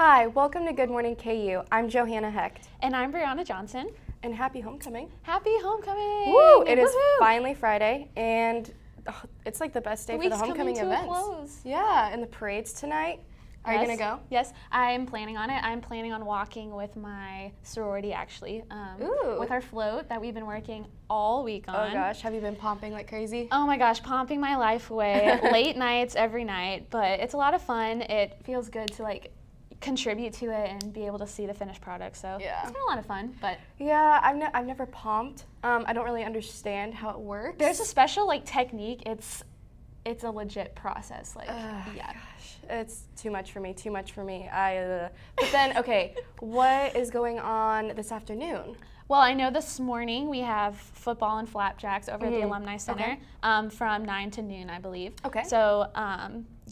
Hi, welcome to Good Morning KU. I'm Johanna Hecht. And I'm Brianna Johnson. And happy homecoming. Happy homecoming! Woo! It is Woo-hoo. finally Friday, and it's like the best day for the homecoming events. A close. Yeah, and the parade's tonight. Are you gonna go? Yes, I'm planning on it. I'm planning on walking with my sorority, actually, with our float that we've been working all week on. Oh gosh, have you been pumping like crazy? Oh my gosh, pumping my life away. Late nights, every night, but it's a lot of fun. It feels good to like contribute to it and be able to see the finished product. So yeah, it's been a lot of fun. But yeah, I've never pumped. I don't really understand how it works. There's a special like technique. It's a legit process. Like yeah. Gosh, it's too much for me. But then, okay, what is going on this afternoon? Well, I know this morning we have football and flapjacks over at the Alumni Center from 9 to noon, I believe. Okay. So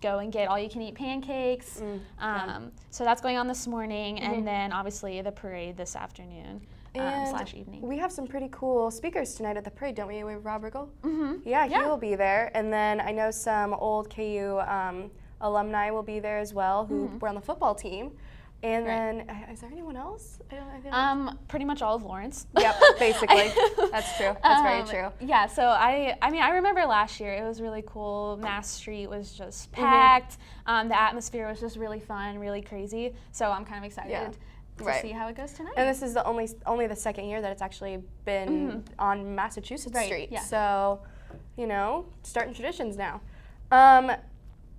go and get all-you-can-eat pancakes. So that's going on this morning, and then obviously the parade this afternoon / evening. We have some pretty cool speakers tonight at the parade, don't we? We have Rob Riggle. Yeah, he will be there. And then I know some old KU alumni will be there as well who were on the football team. And then, is there anyone else? Pretty much all of Lawrence. Yep, basically. That's true. That's very true. Yeah, so I mean, I remember last year, it was really cool. Mass Street was just packed. The atmosphere was just really fun, really crazy. So I'm kind of excited to see how it goes tonight. And this is the only the second year that it's actually been on Massachusetts Street. Yeah. So, you know, starting traditions now.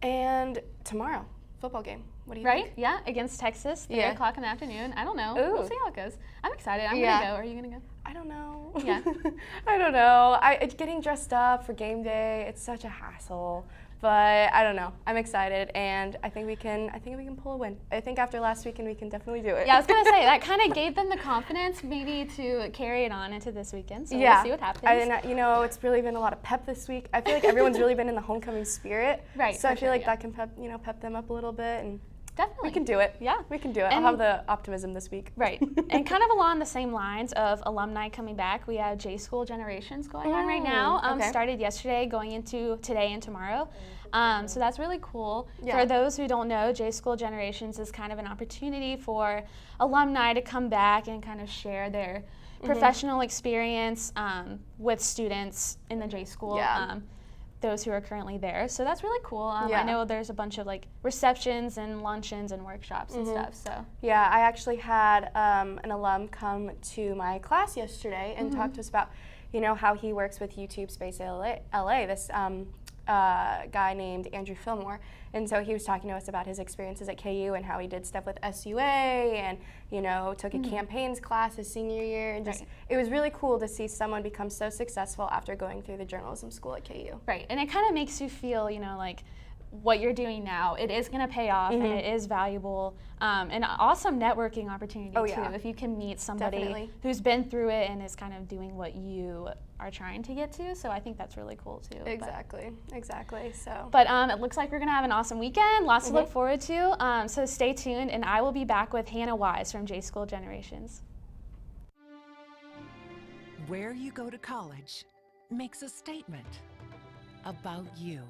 And tomorrow, football game. What do you think? Yeah, against Texas, 3 o'clock in the afternoon. I don't know. Ooh. We'll see how it goes. I'm excited. I'm going to go. Are you going to go? I don't know. Yeah. I don't know. Getting dressed up for game day, it's such a hassle. But I don't know. I'm excited, and I think we can pull a win. I think after last weekend, we can definitely do it. Yeah, I was gonna say that kind of gave them the confidence, maybe to carry it on into this weekend. So we'll see what happens. And you know, it's really been a lot of pep this week. I feel like everyone's really been in the homecoming spirit. Right. So I feel like that can pep them up a little bit, and definitely we can do it. Yeah, we can do it. I'll have the optimism this week. Right. And kind of along the same lines of alumni coming back, we have J School Generations going on right now. Started yesterday, going into today and tomorrow. So that's really cool. Yeah. For those who don't know, J School Generations is kind of an opportunity for alumni to come back and kind of share their professional experience with students in the J School. Yeah. Those who are currently there. So that's really cool. I know there's a bunch of like receptions and luncheons and workshops and stuff. So yeah, I actually had an alum come to my class yesterday and talk to us about, you know, how he works with YouTube Space LA, this guy named Andrew Fillmore. And so he was talking to us about his experiences at KU and how he did stuff with SUA and, you know, took a campaigns class his senior year. And just, it was really cool to see someone become so successful after going through the journalism school at KU. Right, and it kind of makes you feel, you know, like what you're doing now, it is going to pay off and it is valuable. An awesome networking opportunity too, if you can meet somebody who's been through it and is kind of doing what you are trying to get to. So I think that's really cool too. Exactly. So. But it looks like we're going to have an awesome weekend, lots to look forward to. So stay tuned, and I will be back with Hannah Wise from J School Generations. Where you go to college makes a statement about you.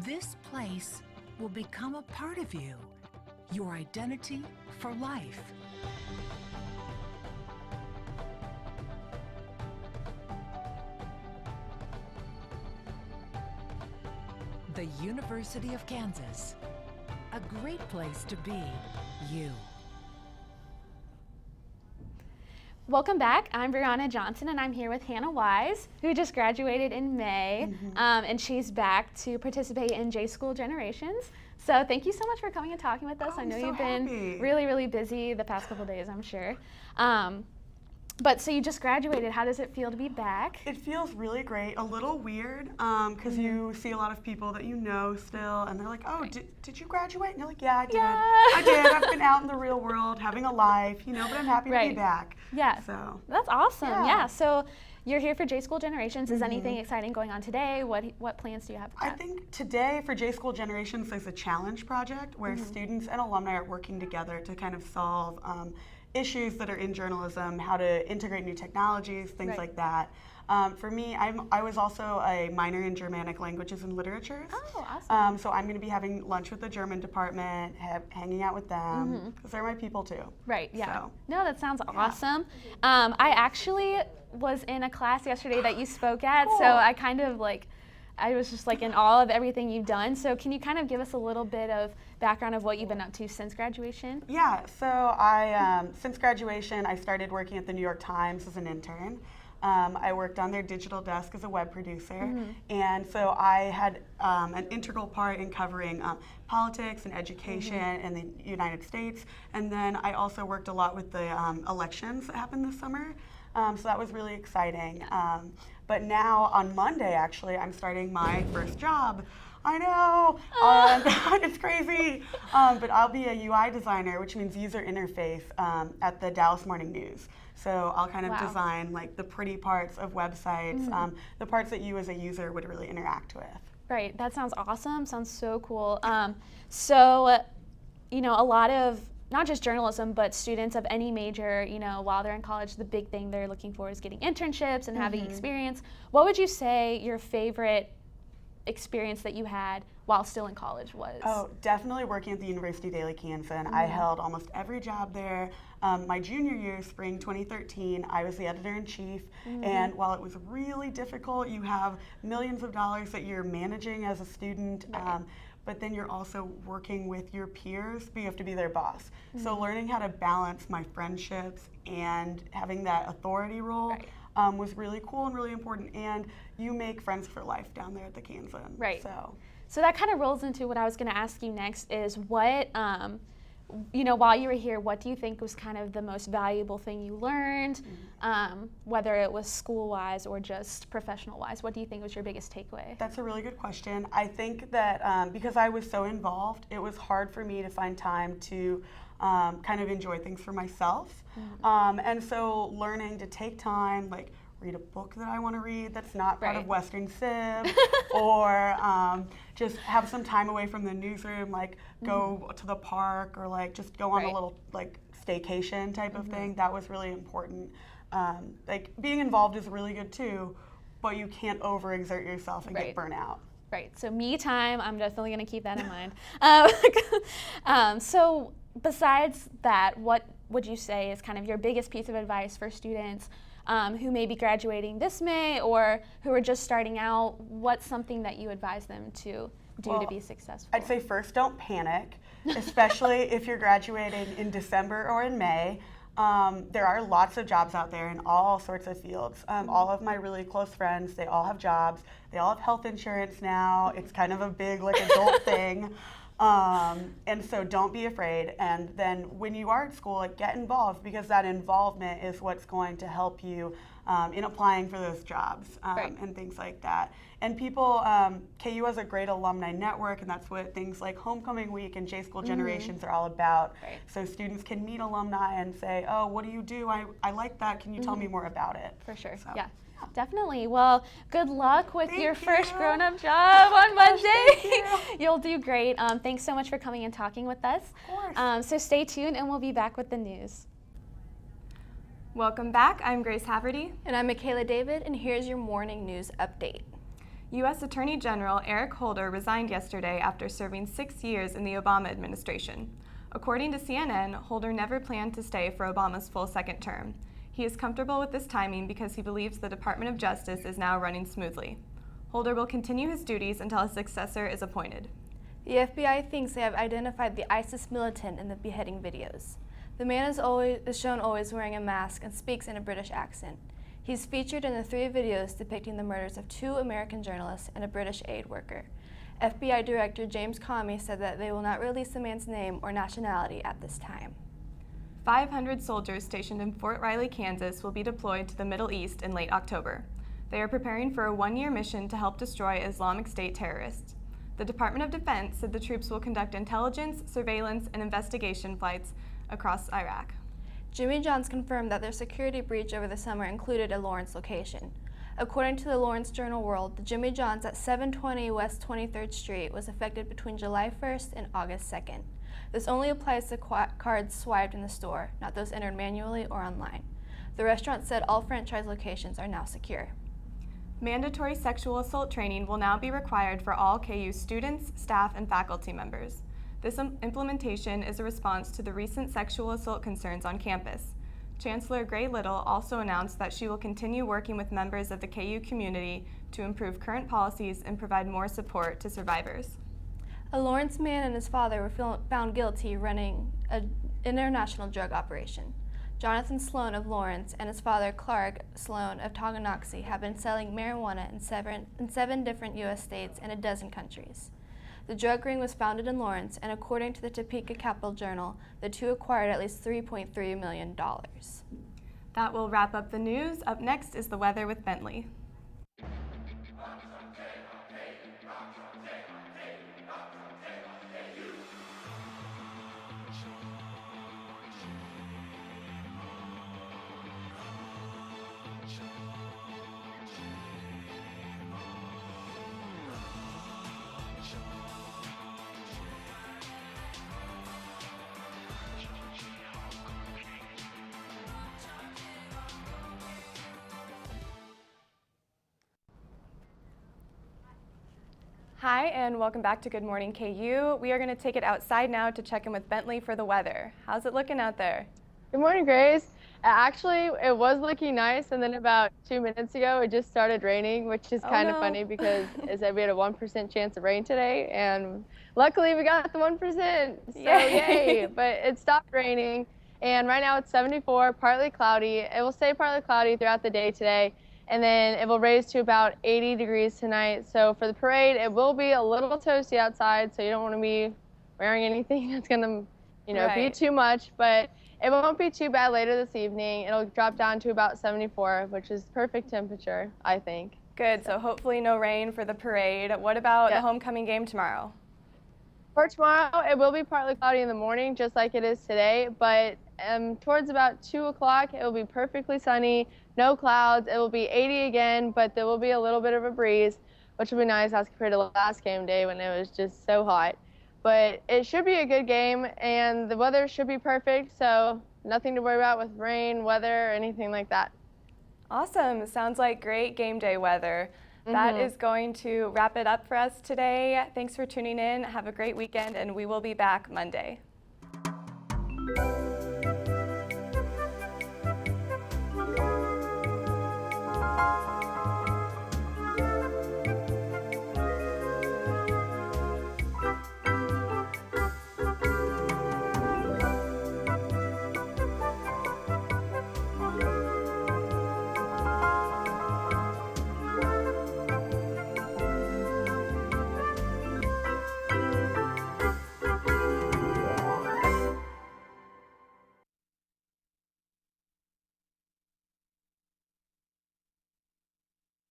This place will become a part of you, your identity for life. The University of Kansas, a great place to be you. Welcome back. I'm Brianna Johnson, and I'm here with Hannah Wise, who just graduated in May, and she's back to participate in J School Generations. So thank you so much for coming and talking with us. I know you've been really, really busy the past couple days, I'm sure. But so you just graduated. How does it feel to be back? It feels really great. A little weird because you see a lot of people that you know still, and they're like, "Oh, did you graduate?" And you're like, "Yeah, I did. I did. I've been out in the real world, having a life, you know. But I'm happy to be back." Yeah. So that's awesome. Yeah. So you're here for J School Generations. Is anything exciting going on today? What plans do you have for that? I think today for J School Generations, there's a challenge project where students and alumni are working together to kind of solve issues that are in journalism, how to integrate new technologies, things like that. For me, I was also a minor in Germanic languages and literatures. Oh, awesome. So I'm going to be having lunch with the German department, hanging out with them, because they're my people too. Right, yeah. So. No, that sounds awesome. I actually was in a class yesterday that you spoke at, so I kind of I was just in awe of everything you've done. So can you kind of give us a little bit of background of what you've been up to since graduation? Yeah, so I, since graduation, I started working at the New York Times as an intern. I worked on their digital desk as a web producer, and so I had an integral part in covering politics and education in the United States, and then I also worked a lot with the elections that happened this summer, so that was really exciting. But now on Monday, actually, I'm starting my first job. I know, it's crazy, but I'll be a UI designer, which means user interface, at the Dallas Morning News. So I'll kind of design the pretty parts of websites, the parts that you as a user would really interact with. Right, that sounds awesome, sounds so cool. So, a lot of, not just journalism, but students of any major, while they're in college, the big thing they're looking for is getting internships and having experience. What would you say your favorite experience that you had while still in college was? Oh, definitely working at the University of Daly-Canson. I held almost every job there. My junior year, spring 2013, I was the editor-in-chief, and while it was really difficult, you have millions of dollars that you're managing as a student, but then you're also working with your peers, but you have to be their boss. So learning how to balance my friendships and having that authority role was really cool and really important, and you make friends for life down there at the Canson. Right. So that kind of rolls into what I was going to ask you next is what, while you were here, what do you think was kind of the most valuable thing you learned, whether it was school-wise or just professional-wise? What do you think was your biggest takeaway? That's a really good question. I think that because I was so involved, it was hard for me to find time to kind of enjoy things for myself. And so learning to take time, read a book that I want to read that's not part of Western Civ, or just have some time away from the newsroom, go to the park, or just go on a little staycation type of thing. That was really important. Being involved is really good too, but you can't overexert yourself and get burnt out. Right, so me time, I'm definitely going to keep that in mind. So besides that, what would you say is kind of your biggest piece of advice for students who may be graduating this May or who are just starting out? What's something that you advise them to do to be successful? I'd say first, don't panic, especially if you're graduating in December or in May. There are lots of jobs out there in all sorts of fields. All of my really close friends, they all have jobs. They all have health insurance now. It's kind of a big adult thing. And so don't be afraid, and then when you are at school, get involved, because that involvement is what's going to help you in applying for those jobs and things like that. And people, KU has a great alumni network, and that's what things like Homecoming Week and J-School Generations are all about. So students can meet alumni and say, oh, what do you do? I like that. Can you tell me more about it? For sure, so. yeah. Definitely. Well, good luck with your first grown-up job on Monday. You'll do great. Thanks so much for coming and talking with us. Of course. So stay tuned, and we'll be back with the news. Welcome back. I'm Grace Haverty. And I'm Michaela David, and here's your morning news update. U.S. Attorney General Eric Holder resigned yesterday after serving 6 years in the Obama administration. According to CNN, Holder never planned to stay for Obama's full second term. He is comfortable with this timing because he believes the Department of Justice is now running smoothly. Holder will continue his duties until his successor is appointed. The FBI thinks they have identified the ISIS militant in the beheading videos. The man is shown always wearing a mask and speaks in a British accent. He's featured in the 3 videos depicting the murders of 2 American journalists and a British aid worker. FBI Director James Comey said that they will not release the man's name or nationality at this time. 500 soldiers stationed in Fort Riley, Kansas will be deployed to the Middle East in late October. They are preparing for a 1-year mission to help destroy Islamic State terrorists. The Department of Defense said the troops will conduct intelligence, surveillance, and investigation flights across Iraq. Jimmy John's confirmed that their security breach over the summer included a Lawrence location. According to the Lawrence Journal-World, the Jimmy John's at 720 West 23rd Street was affected between July 1st and August 2nd. This only applies to cards swiped in the store, not those entered manually or online. The restaurant said all franchise locations are now secure. Mandatory sexual assault training will now be required for all KU students, staff, and faculty members. This implementation is a response to the recent sexual assault concerns on campus. Chancellor Gray Little also announced that she will continue working with members of the KU community to improve current policies and provide more support to survivors. A Lawrence man and his father were found guilty running an international drug operation. Jonathan Sloan of Lawrence and his father Clark Sloan of Tonganoxie have been selling marijuana in seven different U.S. states and a dozen countries. The drug ring was founded in Lawrence, and according to the Topeka Capital Journal, the two acquired at least $3.3 million. That will wrap up the news. Up next is the weather with Bentley. Hi, and welcome back to Good Morning KU. We are going to take it outside now to check in with Bentley for the weather. How's it looking out there? Good morning, Grace. Actually, it was looking nice, and then about 2 minutes ago, it just started raining, which is kind of funny because it said we had a 1% chance of rain today, and luckily we got the 1%, so yay! But it stopped raining, and right now it's 74, partly cloudy. It will stay partly cloudy throughout the day today, and then it will raise to about 80 degrees tonight. So for the parade, it will be a little toasty outside, so you don't want to be wearing anything that's going to, be too much, but it won't be too bad later this evening. It'll drop down to about 74, which is perfect temperature, I think. Good, so hopefully no rain for the parade. What about the homecoming game tomorrow? For tomorrow, it will be partly cloudy in the morning, just like it is today, but towards about 2 o'clock, it will be perfectly sunny, no clouds. It will be 80 again, but there will be a little bit of a breeze, which will be nice as compared to last game day when it was just so hot. But it should be a good game, and the weather should be perfect, so nothing to worry about with rain, weather, or anything like that. Awesome. Sounds like great game day weather. That is going to wrap it up for us today. Thanks for tuning in. Have a great weekend, and we will be back Monday.